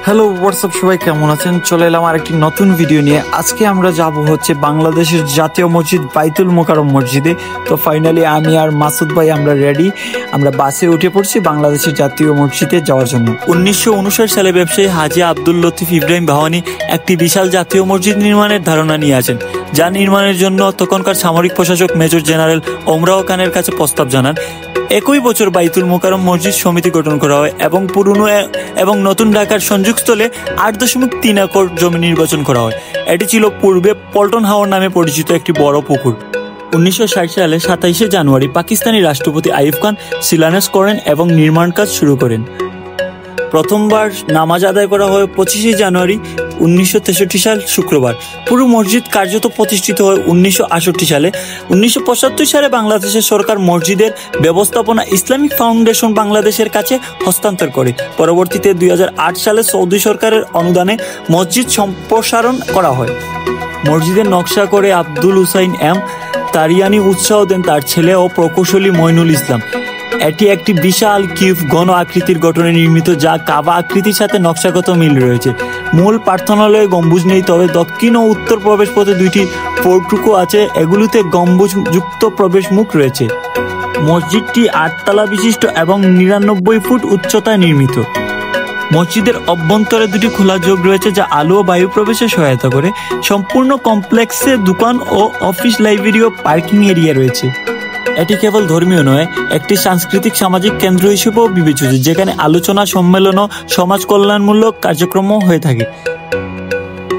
Hello WhatsApp, সবাই কেমন আছেন? চলে এলাম আরেকটি নতুন ভিডিও নিয়ে। আজকে আমরা যাব হচ্ছে বাংলাদেশের জাতীয় মসজিদ বাইতুল মোকাররম মসজিদে। তো ফাইনালি আমি আর মাসুদ ভাই আমরা রেডি, আমরা বাসে উঠে পড়ছি বাংলাদেশের জাতীয় মসজিদে যাওয়ার জন্য। 1959 সালে ব্যবসায়ী হাজী আব্দুল লতিফ ইব্রাহিম বাহনী একটি বিশাল জাতীয় মসজিদ নির্মাণের ধারণা নিয়ে আসেন, যা নির্মাণের জন্য তখনকার সামরিক প্রশাসক মেজর জেনারেল ওমরাও খানের কাছে প্রস্তাব জানান। একই বছর বাইতুল মোকাররম মসজিদ সমিতি গঠন করা হয় এবং পুরনো এবং নতুন ঢাকার সংযোগস্থলে 8.3 একর জমি নির্বাচন করা হয়। এটি ছিল পূর্বে পল্টন হাওর নামে পরিচিত একটি বড় পুকুর। 1960 সালে 27 জানুয়ারি পাকিস্তানি রাষ্ট্রপতি আইয়ুব খান শিলান্যাস করেন এবং নির্মাণ কাজ শুরু করেন। প্রথমবার নামাজ আদায় করা হয় 25 জানুয়ারি 1963 সাল শুক্রবার। পুরো মসজিদ কার্যত প্রতিষ্ঠিত হয় 1968 সালে। 1975 সালে বাংলাদেশের সরকার মসজিদের ব্যবস্থাপনা ইসলামিক ফাউন্ডেশন বাংলাদেশের কাছে হস্তান্তর করে। পরবর্তীতে 2008 সালে সৌদি সরকারের অনুদানে মসজিদ সম্প্রসারণ করা হয়। মসজিদের নকশা করে আব্দুল হুসাইন এম তারিয়ানি উৎসাহ দেন তার ছেলে ও প্রকৌশলী মইনুল ইসলাম। এটি একটি বিশাল কিউব ঘন আকৃতির গঠনে নির্মিত, যা কাবা আকৃতির সাথে নকশাগত মিল রয়েছে। মূল প্রার্থনালয়ে গম্বুজ নেই, তবে দক্ষিণ ও উত্তর প্রবেশ পথে দুইটি পোর্টুকো আছে, এগুলিতে গম্বুজ যুক্ত প্রবেশ মুখ রয়েছে। মসজিদটি 8 তলা বিশিষ্ট এবং 99 ফুট উচ্চতায় নির্মিত। মসজিদের অভ্যন্তরে দুটি খোলা যোগ রয়েছে, যা আলো ও বায়ু প্রবেশে সহায়তা করে। সম্পূর্ণ কমপ্লেক্সে দোকান ও অফিস, লাইব্রেরি ও পার্কিং এরিয়া রয়েছে। এটি কেবল ধর্মীয় নয়, একটি সাংস্কৃতিক সামাজিক কেন্দ্র হিসেবেও বিবেচিত, যেখানে আলোচনা, সম্মেলন ও সমাজ কল্যাণমূলক কার্যক্রমও হয়ে থাকে।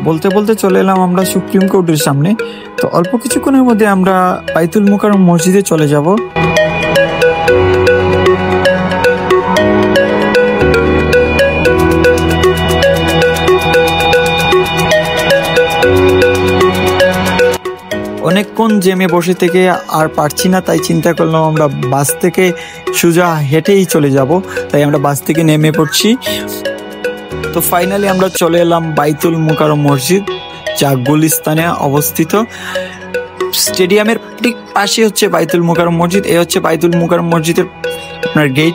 বলতে বলতে চলে এলাম আমরা সুপ্রিম কোর্টের সামনে। তো অল্প কিছুক্ষণের মধ্যে আমরা বাইতুল মোকাররম মসজিদে চলে যাব। অনেকক্ষণ জেমে বসে থেকে আর পারছি না, তাই চিন্তা করলাম আমরা বাস থেকে সোজা হেঁটেই চলে যাব। তাই আমরা বাস থেকে নেমে পড়ছি। তো ফাইনালি আমরা চলে এলাম বাইতুল মোকাররম মসজিদ, যা গুলিস্তানে অবস্থিত। স্টেডিয়ামের ঠিক পাশে হচ্ছে বাইতুল মোকাররম মসজিদ। এই হচ্ছে বাইতুল মোকাররম মসজিদের আপনার গেট।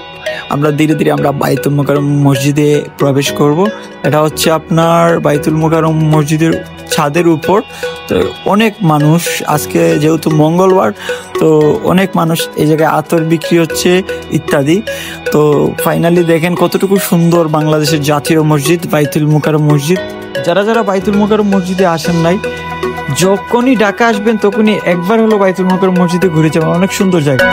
আমরা ধীরে ধীরে আমরা বাইতুল মোকাররম মসজিদে প্রবেশ করব। এটা হচ্ছে আপনার বাইতুল মোকাররম মসজিদের ছাদের উপর। তো অনেক মানুষ, আজকে যেহেতু মঙ্গলবার, তো অনেক মানুষ এই জায়গায় আতর বিক্রি হচ্ছে ইত্যাদি। তো ফাইনালি দেখেন কতটুকু সুন্দর বাংলাদেশের জাতীয় মসজিদ বাইতুল মোকাররম মসজিদ। যারা যারা বাইতুল মোকাররম মসজিদে আসেন নাই, যখনই ঢাকা আসবেন তখনই একবার হলো বাইতুল মোকাররম মসজিদে ঘুরে যাবেন। অনেক সুন্দর জায়গা।